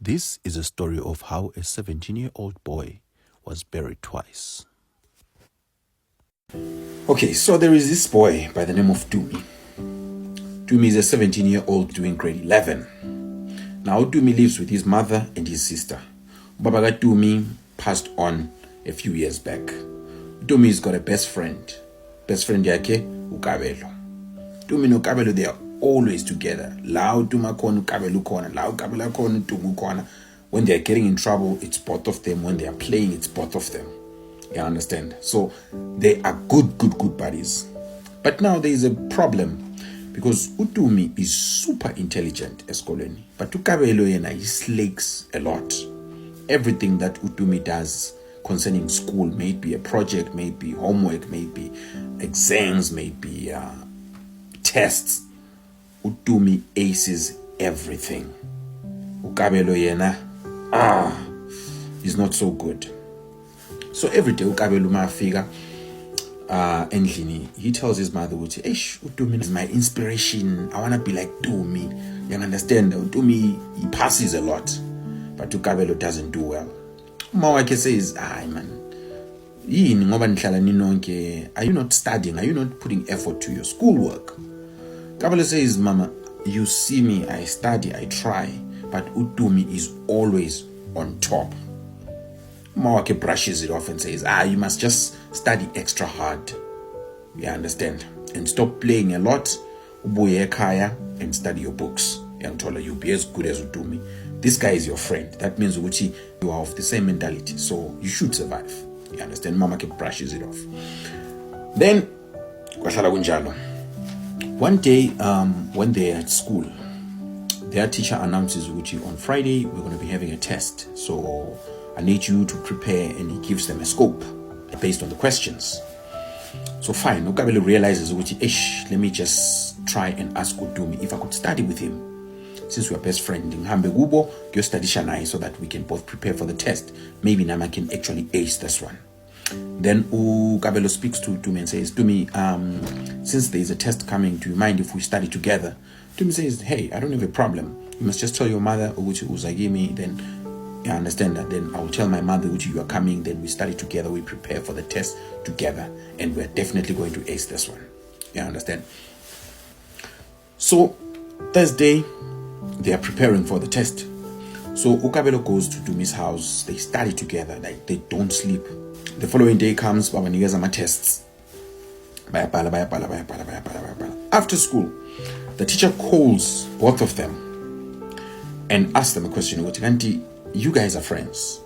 This is a story of how a 17-year-old boy was buried twice. Okay, so there is this boy by the name of Tumi. Tumi is a 17-year-old doing grade 11. Now Tumi lives with his mother and his sister. Baba Tumi passed on a few years back. Tumi's got a best friend. Best friend yake, Ukabelo. Tumi no Ukabelo, they are always together. Lao Tuma kona, Ukabelo kona. Lao Ukabelo kona, Tumu kona. When they are getting in trouble, it's both of them. When they are playing, it's both of them. You understand? So they are good buddies. But now there is a problem because Utumi is super intelligent eskoleni. But Ukabelo yena, he slakes a lot. Everything that Utumi does concerning school, may it be a project, may it be homework, may it be exams, may it be tests, Utumi aces everything. Ukabelo yena, is not so good. So every day Ukabelo mafika endlini, he tells his mother, Utumi is my inspiration. I want to be like Tumi. You understand? Utumi, he passes a lot, but Ukabelo doesn't do well. Mawake says, man, are you not studying? Are you not putting effort to your schoolwork? Ukabelo says, Mama, you see me, I study, I try, but Utumi is always on top. Mawake brushes it off and says, you must just study extra hard. You understand? And stop playing a lot. Ubuye ekhaya and study your books. You'll be as good as Utumi. This guy is your friend. That means you are of the same mentality. So you should survive. You understand? Mama brushes it off. Then, one day, when they're at school, their teacher announces, on Friday, we're going to be having a test. So I need you to prepare, and he gives them a scope based on the questions. So fine, Ukabelo realizes, let me just try and ask Utumi if I could study with him. Since we are best friends, you study Shanai so that we can both prepare for the test. Maybe Nama can actually ace this one. Then Ukabelo speaks to Tumi and says, Tumi, since there is a test coming, do you mind if we study together? Tumi says, hey, I don't have a problem. You must just tell your mother, Uzagimi, then you understand that. Then I'll tell my mother, you are coming, then we study together, we prepare for the test together, and we're definitely going to ace this one. You understand? So Thursday, they are preparing for the test. So Ukabelo goes to Tumi's house. They study together, like they don't sleep. The following day comes, Baba Nigazama tests. After school, the teacher calls both of them and asks them a question. Auntie, you guys are friends.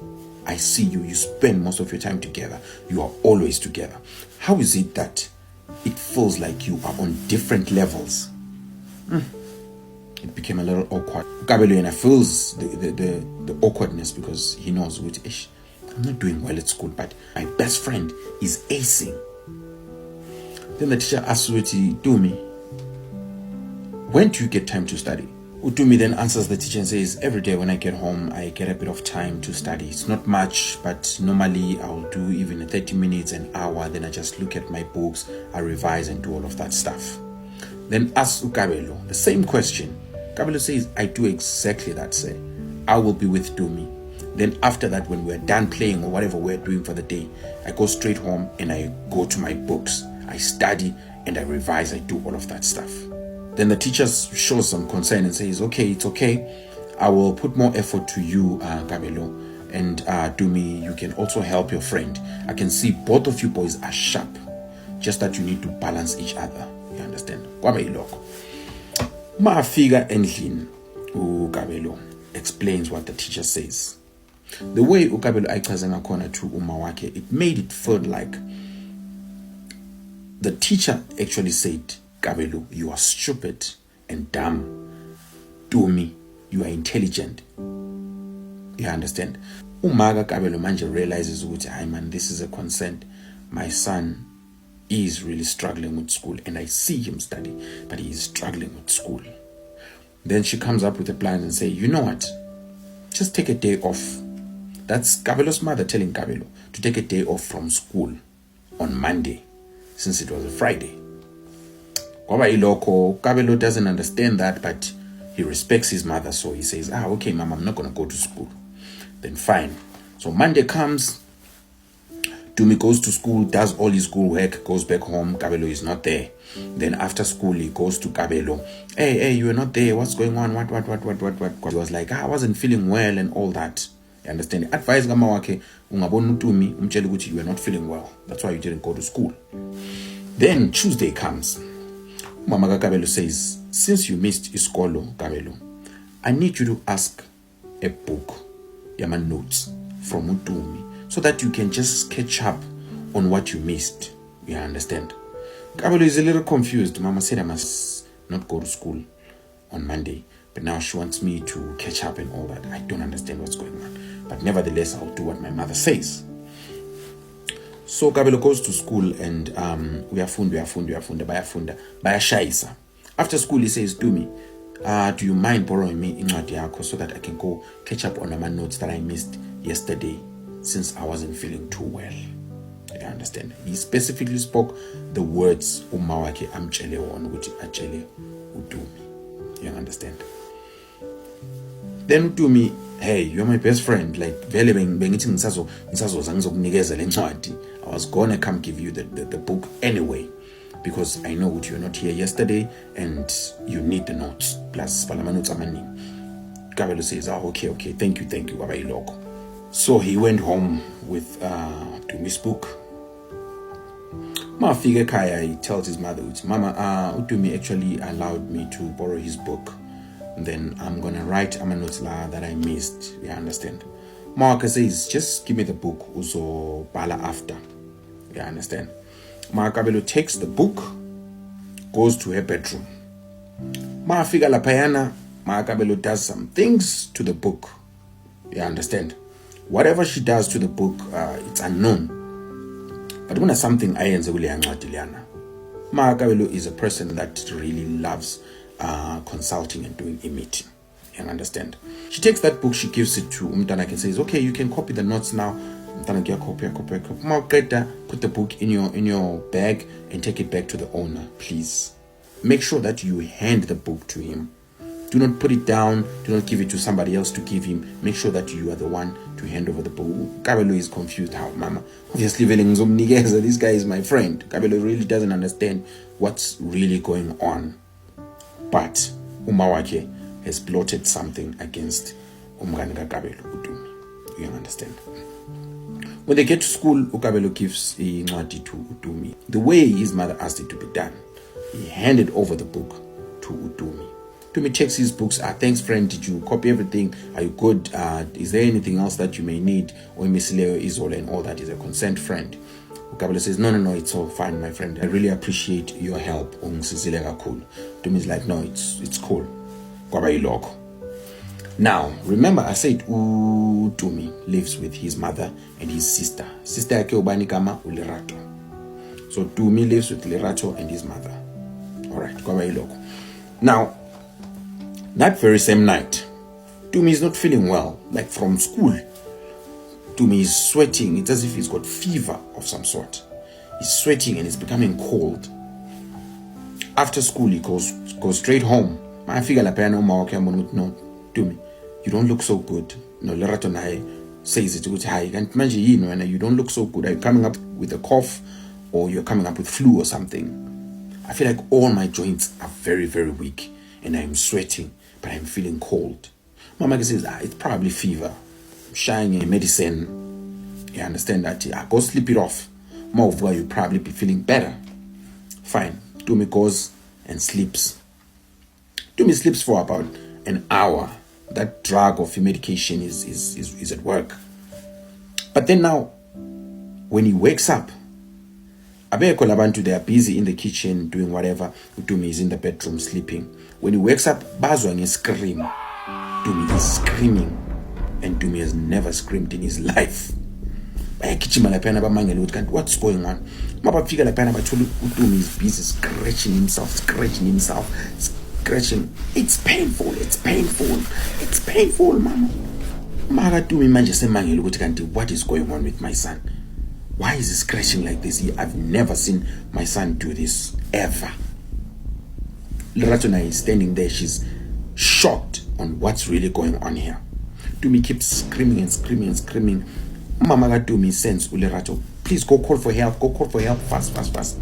I see you. You spend most of your time together. You are always together. How is it that it feels like you are on different levels? It became a little awkward. Ukabelo feels the awkwardness because he knows, I'm not doing well at school, but my best friend is acing. Then the teacher asks Tumi, when do you get time to study? Utumi then answers the teacher and says, every day when I get home, I get a bit of time to study. It's not much, but normally I'll do even 30 minutes, an hour. Then I just look at my books, I revise and do all of that stuff. Then asks Ukabelo the same question. Ukabelo says, I do exactly that, sir. I will be with Tumi. Then after that, when we're done playing or whatever we're doing for the day, I go straight home and I go to my books. I study and I revise. I do all of that stuff. Then the teacher shows some concern and says, okay, it's okay. I will put more effort to you, Ukabelo. And Tumi, you can also help your friend. I can see both of you boys are sharp. Just that you need to balance each other. You understand? Mafika endlini, Ukabelo explains what the teacher says. The way Ukabelo ayichaze ngakhona to umawake, it made it feel like the teacher actually said, Ukabelo, you are stupid and dumb. Tumi, you are intelligent. You understand? Umaga Ukabelo manje realizes, man, this is a concern. My son is really struggling with school, and I see him study, but he is struggling with school. Then she comes up with a plan and say, you know what? Just take a day off. That's Kabelo's mother telling Kabelo to take a day off from school on Monday, since it was a Friday. Kabelo doesn't understand that, but He respects his mother, so he says, okay, mom, I'm not going to go to school. Then fine. So Monday comes, Tumi goes to school, does all his schoolwork, goes back home. Kabelo is not there. Then after school, he goes to Kabelo. Hey, you were not there. What's going on? What? He was like, I wasn't feeling well and all that. You understand? Advise gama wake, ungabonu Tumi, umchele ukuthi you were not feeling well. That's why you didn't go to school. Then Tuesday comes. Mama Kabelo says, since you missed iskolo, Kabelo, I need you to ask a book, yama notes from Tumi, so that you can just catch up on what you missed. You understand? Kabelo is a little confused. Mama said I must not go to school on Monday, but now she wants me to catch up and all that. I don't understand what's going on. But nevertheless, I'll do what my mother says. So Kabelo goes to school and bayashayisa. After school, he says to me, do you mind borrowing me incwadi yakho so that I can go catch up on my notes that I missed yesterday since I wasn't feeling too well? You understand? He specifically spoke the words umawake amchele wona ukuthi achele uTumi. You understand? Then uTumi, hey, you're my best friend. Like vele bengithi ngisazoza ngizokunikeza le ncwadi. I was gonna come give you the book anyway, because I know that you were not here yesterday and you need the notes plus palama notes amaningi. Kabelo says, okay, thank you wabayiloko. So he went home with Tumi's book. Mafike ekhaya, he tells his mother, Mama, Tumi actually allowed me to borrow his book. And then I'm gonna write notes that I missed. You understand? Mark says, just give me the book, uzo bala after. You understand? Kabelo takes the book, goes to her bedroom. Mafika lapayana, Kabelo does some things to the book. You understand? Whatever she does to the book, it's unknown. But when something ayenze kule yancwadi liyana, Kabelo is a person that really loves consulting and doing a meeting. You understand? She takes that book, she gives it to Umtanak and says, okay, you can copy the notes now. Umtanak copy. Put the book in your bag and take it back to the owner, please. Make sure that you hand the book to him. Do not put it down. Do not give it to somebody else to give him. Make sure that you are the one to hand over the book. Kabelo is confused. How, Mama? Obviously, this guy is my friend. Kabelo really doesn't understand what's really going on. But Umawake has plotted something against Umgani Kabelo Utumi. You understand? When they get to school, Kabelo gives a ncwadi to Utumi. The way his mother asked it to be done, he handed over the book to Utumi. Tumi checks his books. Thanks, friend. Did you copy everything? Are you good? Is there anything else that you may need? Or Miss Leo is all and all that is a consent friend. Kabelo says, no, it's all fine, my friend. I really appreciate your help. Tumi is like, no, it's cool. Now, remember I said Tumi lives with his mother and his sister. Sister yake ubani kama Ulerato. So Tumi lives with Lerato and his mother. Alright, now, that very same night, Tumi is not feeling well, like from school. Tumi is sweating. It's as if he's got fever of some sort. He's sweating and it's becoming cold. After school, he goes straight home. I figure no, Tumi, you don't look so good. No, Lerato Nai says it, hi, can't imagine you don't look so good. Are you coming up with a cough or you're coming up with flu or something? I feel like all my joints are very, very weak and I'm sweating, but I'm feeling cold. Mama says, it's probably fever. I'm shying in medicine. You understand that? Go sleep it off. More of where you'll probably be feeling better. Fine. Tumi goes and sleeps. Tumi sleeps for about an hour. That drug of medication is at work. But then now, when he wakes up, Abeko Labantu, they are busy in the kitchen doing whatever. Tumi is in the bedroom sleeping. When he wakes up, Bazwang is screaming. Tumi is screaming. And Tumi has never screamed in his life. What's going on? Tumi is busy scratching himself. It's painful, mama. What is going on with my son? Why is he scratching like this? I've never seen my son do this ever. Leratona is standing there. She's shocked on what's really going on here. Tumi keeps screaming and screaming and screaming. Mama ka Tumi sends Ulerato, please go call for help, fast.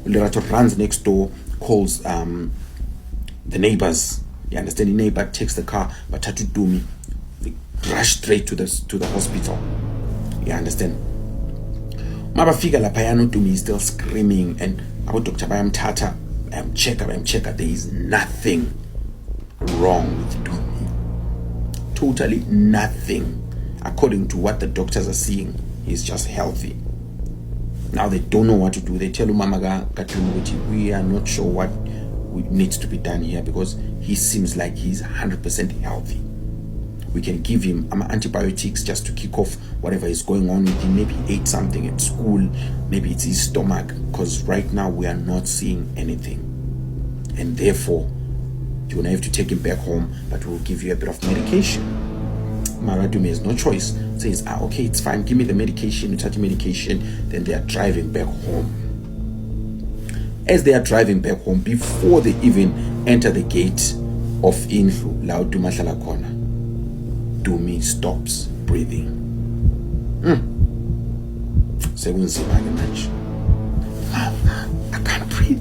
Ulerato runs next door, calls the neighbors. You understand? The neighbor takes the car, but Tatu Tumi, they rush straight to the hospital. You understand? Maba fika la payano, Tumi is still screaming, and our doctor bayam tata, bayam checker. There is nothing wrong with Tumi. Totally nothing. According to what the doctors are seeing, he's just healthy. Now they don't know what to do. They tell Mama Katumuti, we are not sure what needs to be done here because he seems like he's 100% healthy. We can give him antibiotics just to kick off whatever is going on with him. Maybe he ate something at school. Maybe it's his stomach. Because right now we are not seeing anything. And therefore, you're going to have to take him back home, but we'll give you a bit of medication. Maradumi has no choice. Says, okay, it's fine. Give me the medication. You take the medication. Then they are driving back home. As they are driving back home, before they even enter the gate of Indlu, la Tumi hlala khona, Tumi stops breathing. Sekunzima ke manje. I can't breathe.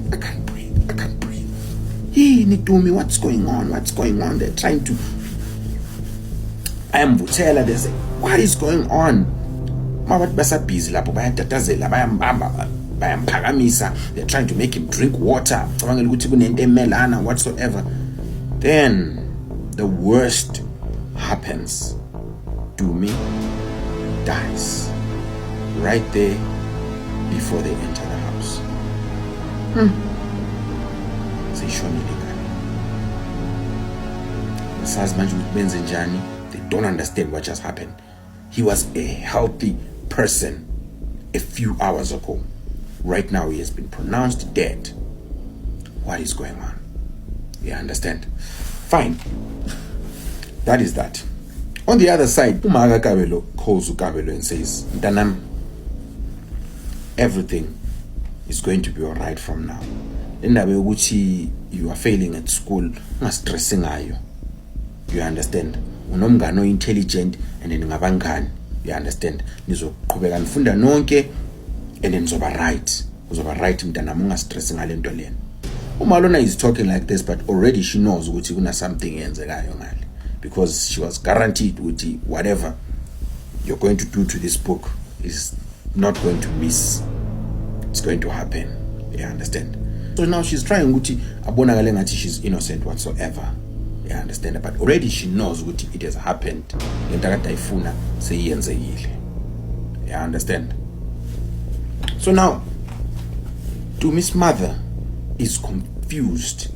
Yini Tumi, what's going on? They're trying to ayamvuthela. They say, what is going on? Mabathi basabhizi lapho bayatatazela, bayamphakamisa. They're trying to make him drink water. Cabangela ukuthi kunento emelana whatsoever. Then the worst happens. Tumi dies right there before they enter the house. Seyishonile ngane. Sazi manje ukuthi benze njani. They don't understand what just happened. He was a healthy person a few hours ago. Right now he has been pronounced dead. What is going on? You understand? Fine. That is that. On the other side, Umaga Kabelo calls Ukabelo and says, Danam, everything is going to be alright from now. You are failing at school, stressing ayo. You understand? Unomngano intelligent and then ngabangani. You understand? Nizoqhubeka nifunda nonke and then zoba right. Uzoba right mntanami ungastressing ngale nto lena. Umalona is talking like this, but already she knows ukuthi kuna something eyenzekayo ngale, because she was guaranteed ukuthi whatever you're going to do to this book is not going to miss. It's going to happen. You understand? So now she's trying ukuthi abonakale ngathi she's innocent whatsoever. You understand? But already she knows what it has happened. You understand? So now, Tumi's mother is confused.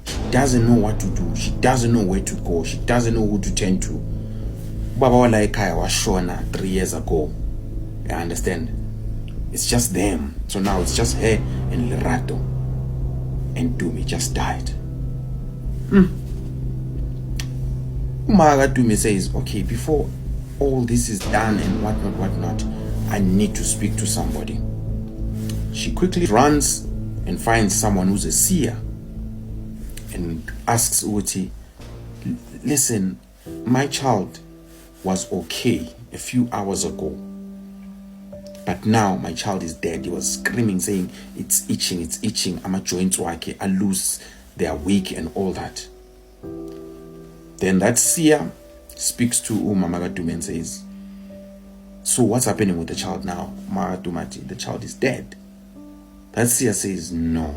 She doesn't know what to do. She doesn't know where to go. She doesn't know who to turn to. Baba wala ekhaya was shona 3 years ago. You understand? It's just them. So now it's just her and Lerato. And Tumi just died. Umaga Tumi says, okay, before all this is done and whatnot, I need to speak to somebody. She quickly runs and finds someone who's a seer and asks Uti, listen, my child was okay a few hours ago, but now my child is dead. He was screaming, saying, it's itching, I'm a joint wake, I lose, they are weak and all that. Then that seer speaks to Mama Tumi and says, so what's happening with the child now? Mama Tumi, the child is dead. That seer says, no.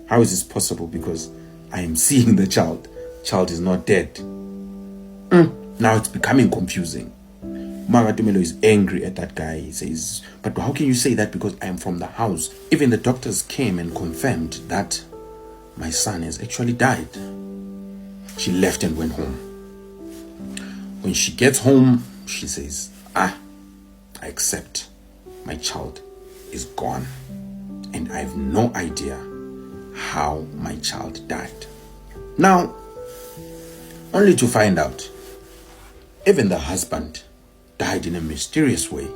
How is this possible? Because I am seeing the child. Child is not dead. Now it's becoming confusing. Mama Tumi is angry at that guy. He says, but how can you say that? Because I am from the house. Even the doctors came and confirmed that my son has actually died. She left and went home. When she gets home, she says, I accept. My child is gone. And I have no idea how my child died. Now, only to find out, even the husband died in a mysterious way.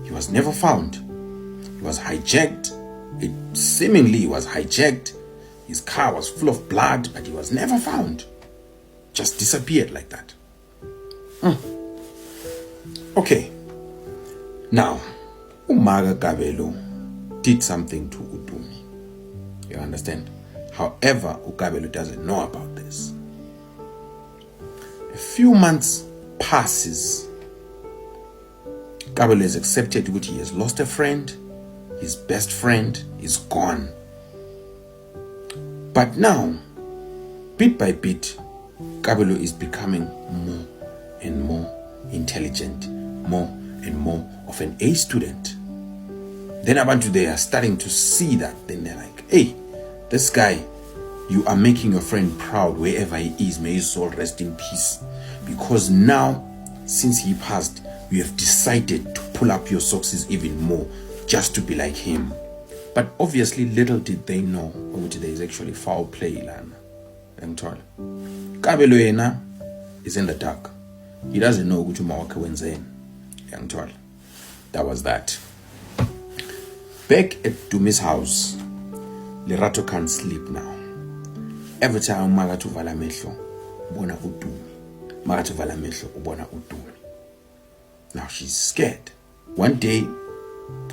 He was never found. He was hijacked. It seemingly was hijacked. His car was full of blood, but he was never found. just disappeared like that. Okay. Now, Umaga Kabelo did something to Tumi. You understand? However, Ukabelo doesn't know about this. A few months passes. Kabelo has accepted that he has lost a friend. His best friend is gone. But now, bit by bit, Kabelo is becoming more and more intelligent, more and more of an A student. Then Abantu, they are starting to see that. Then they're like, hey, this guy, you are making your friend proud wherever he is. May his soul rest in peace. Because now, since he passed, you have decided to pull up your socks even more just to be like him. But obviously, little did they know that there is actually foul play. Kabelo yena is in the dark. He doesn't know ukuthi umawakhe wenzeni. Yangithola. That was that. Back at Tumi's house, Lerato can't sleep now. Every time Magato vala mehlo, ubona uTumi. Magato vala mehlo, ubona uTumi. Now she's scared. One day,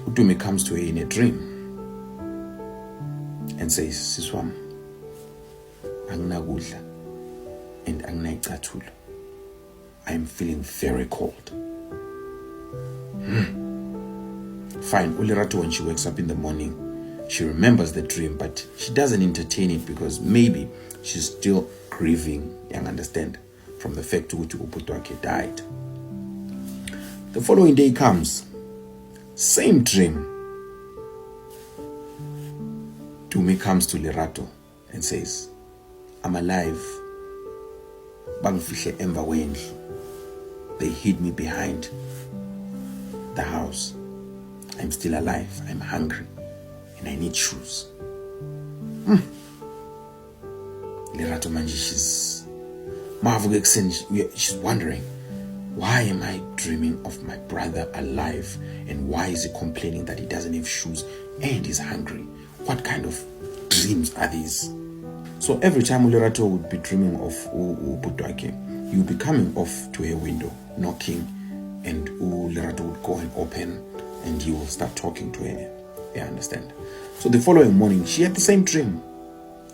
uTumi comes to her in a dream and says, Siswam, anginakudla and anginayicathulo. I am feeling very cold. Fine, Ulerato, when she wakes up in the morning, she remembers the dream, but she doesn't entertain it because maybe she's still grieving, you understand, from the fact that Uputwake died. The following day comes, same dream. Tumi comes to Lerato and says, I'm alive. Bangifihle emva kwendlu. They hid me behind the house. I'm still alive. I'm hungry. And I need shoes. Lerato manje, she's wondering, why am I dreaming of my brother alive? And why is he complaining that he doesn't have shoes and he's hungry? What kind of dreams are these? So every time Lerato would be dreaming of Uputwake, he would be coming off to her window, knocking, and Lerato would go and open, and he will start talking to her. You understand? So the following morning, she had the same dream.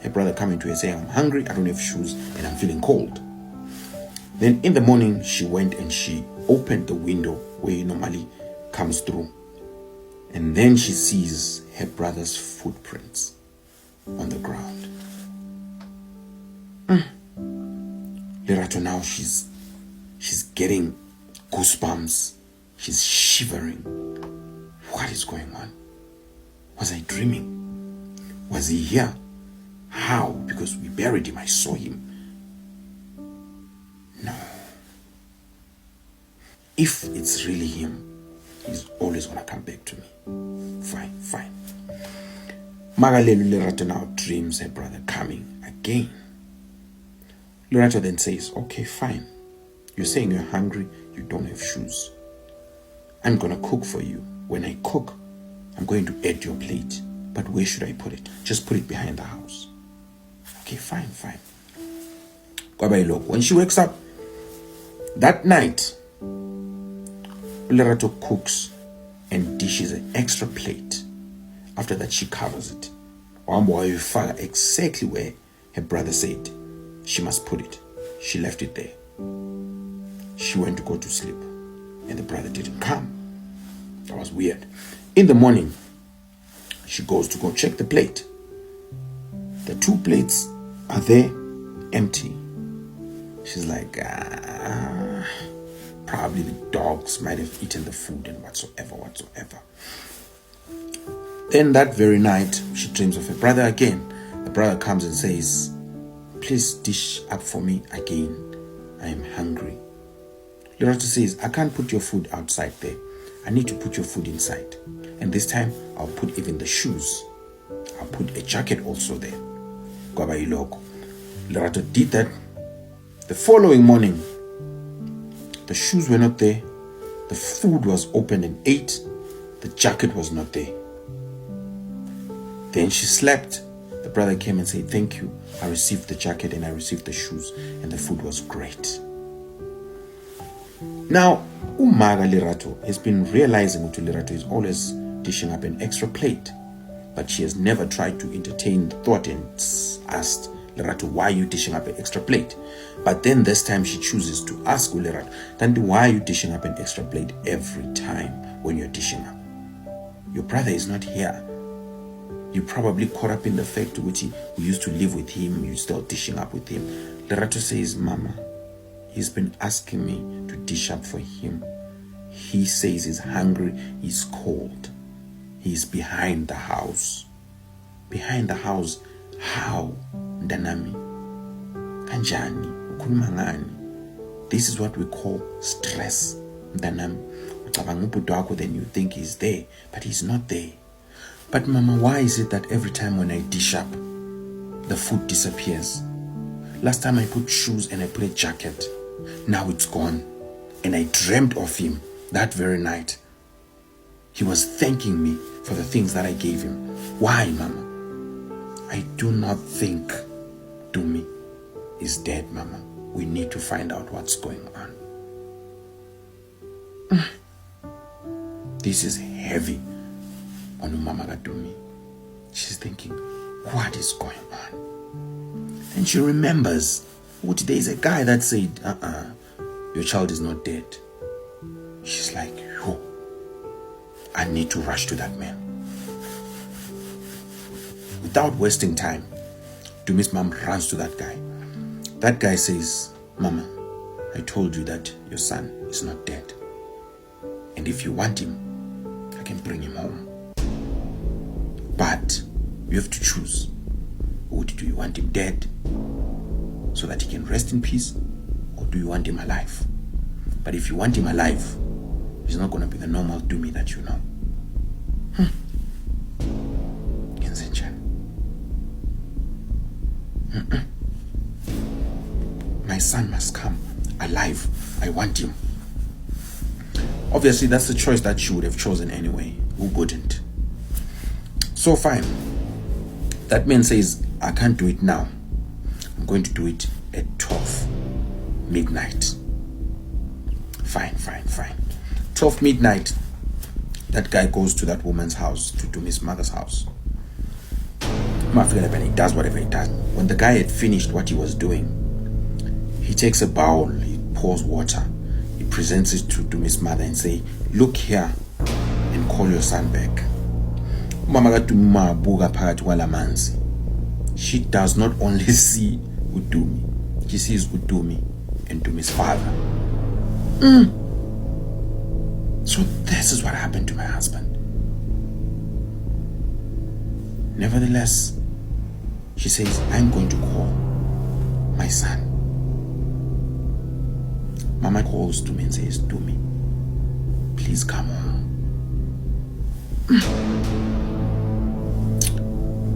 Her brother coming to her saying, I'm hungry, I don't have shoes, and I'm feeling cold. Then in the morning, she went and she opened the window where he normally comes through. And then she sees her brother's footprints on the ground. Lerato now, she's getting goosebumps. She's shivering. What is going on? Was I dreaming? Was he here? How? Because we buried him. I saw him. No. If it's really him, he's always going to come back to me. Fine. Magalelu Lerato now dreams her brother coming again. Lerato then says, okay, fine. You're saying you're hungry, you don't have shoes. I'm going to cook for you. When I cook, I'm going to add your plate. But where should I put it? Just put it behind the house. Okay, fine. When she wakes up, that night, Lerato cooks and dishes an extra plate. After that, she covers it. Exactly where her brother said she must put it. She left it there. She went to go to sleep, and the brother didn't come. That was weird. In the morning, she goes to go check the plate. The 2 plates are there, empty. She's like, probably the dogs might have eaten the food and whatsoever. Then that very night, she dreams of her brother again. The brother comes and says, please dish up for me again. I am hungry. Lerato says, I can't put your food outside there. I need to put your food inside. And this time, I'll put even the shoes. I'll put a jacket also there. Lerato did that. The following morning, the shoes were not there. The food was opened and ate. The jacket was not there. Then she slept. The brother came and said, thank you. I received the jacket and I received the shoes, and the food was great. Now, Umaga Lerato has been realizing that Lerato is always dishing up an extra plate, but she has never tried to entertain the thought and asked Lerato, why are you dishing up an extra plate? But then this time she chooses to ask Lerato, Tanti, why are you dishing up an extra plate every time when you're dishing up? Your brother is not here. You probably caught up in the fact which we used to live with him, you still dishing up with him. Lerato says, Mama, he's been asking me to dish up for him. He says he's hungry, he's cold. He's behind the house. Behind the house, how? Ndanami. Kanjani. Ukhuluma. This is what we call stress. Ndanami. Ucabanga ubhuti wakho, then you think he's there, but he's not there. But Mama, why is it that every time when I dish up, the food disappears? Last time I put shoes and I put a jacket. Now it's gone. And I dreamt of him that very night. He was thanking me for the things that I gave him. Why, Mama? I do not think Tumi is dead, Mama. We need to find out what's going on. This is heavy on Mama Tumi. She's thinking, what is going on? And she remembers, there is a guy that said, your child is not dead. She's like, yo, I need to rush to that man. Without wasting time, Tumi's mom runs to that guy. That guy says, Mama, I told you that your son is not dead. And if you want him, I can bring him home. But you have to choose. Do you want him dead so that he can rest in peace? Or do you want him alive? But if you want him alive, he's not going to be the normal Tumi that you know. My son must come alive. I want him. Obviously, that's the choice that she would have chosen anyway. Who wouldn't? So fine. That man says, I can't do it now. I'm going to do it at 12 midnight. Fine. 12 midnight, that guy goes to that woman's house, to Tumi's mother's house. He does whatever he does. When the guy had finished what he was doing, he takes a bowl, he pours water, he presents it to Tumi's mother and say, look here and call your son back. She does not only see Utumi, she sees Utumi and Tumi's father. So this is what happened to my husband. Nevertheless, she says, I'm going to call my son. Mama calls Tumi and says, Tumi, please come home.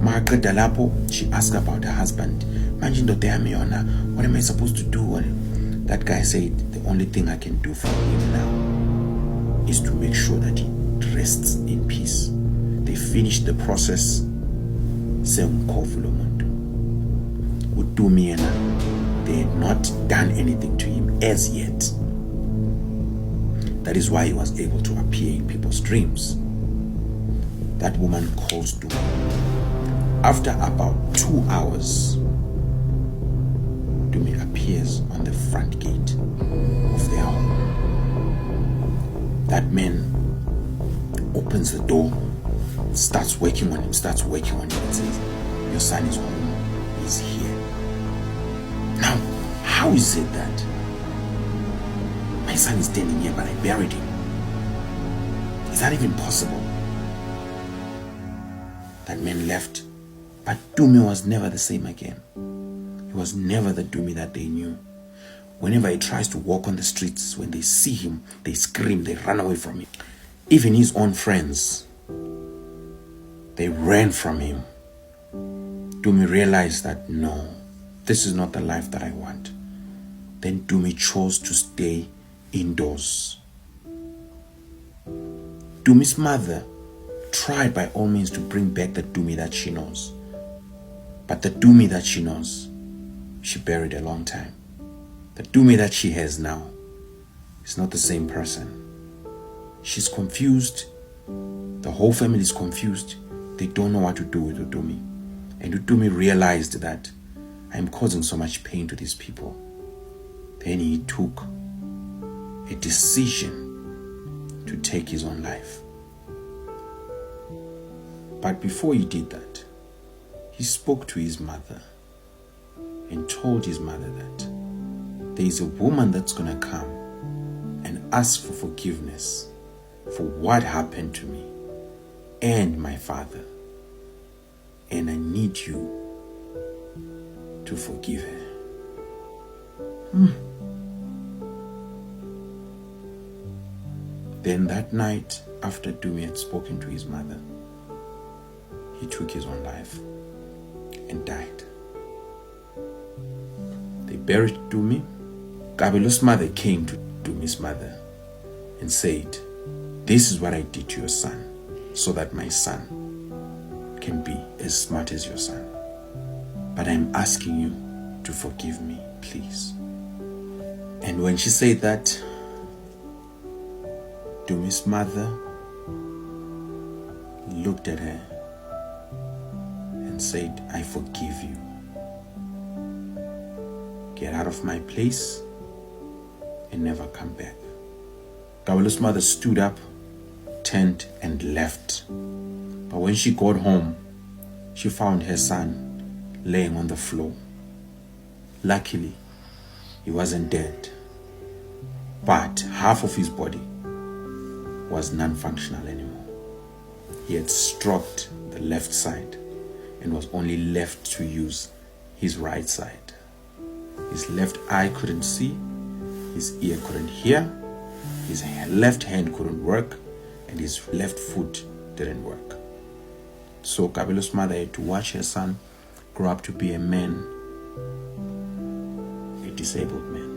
Margaret Dalapo, she asked about her husband. What am I supposed to do? That guy said, the only thing I can do for him now is to make sure that he rests in peace. They finished the process. With Tumi, they had not done anything to him as yet. That is why he was able to appear in people's dreams. That woman calls Tumi. After about 2 hours, Tumi appears on the front gate of their home. That man opens the door, starts working on him, and says, your son is home, he's here. Now, how is it that my son is standing here but I buried him? Is that even possible? That man left, but Tumi was never the same again. He was never the Tumi that they knew. Whenever he tries to walk on the streets, when they see him, they scream, they run away from him. Even his own friends, they ran from him. Tumi realized that no, this is not the life that I want. Then Tumi chose to stay indoors. Tumi's mother tried by all means to bring back the Tumi that she knows. But the Tumi that she knows, she buried a long time. The Tumi that she has now is not the same person. She's confused. The whole family is confused. They don't know what to do with Tumi. And Tumi realized that I'm causing so much pain to these people. Then he took a decision to take his own life. But before he did that, he spoke to his mother and told his mother that there is a woman that's going to come and ask for forgiveness for what happened to me and my father. And I need you to forgive her. Then that night, after Tumi had spoken to his mother, he took his own life and died. They buried Tumi. Kabelo's mother came to Tumi's mother and said, "This is what I did to your son, so that my son can be as smart as your son. But I'm asking you to forgive me, please." And when she said that, Tumi's mother looked at her and said, "I forgive you. Get out of my place and never come back." Kabelo's mother stood up, turned and left. But when she got home, she found her son laying on the floor. Luckily, he wasn't dead, but half of his body was non-functional anymore. He had stroked the left side and was only left to use his right side. His left eye couldn't see, his ear couldn't hear, his left hand couldn't work, and his left foot didn't work. So Kabelo's mother had to watch her son grow up to be a man, a disabled man.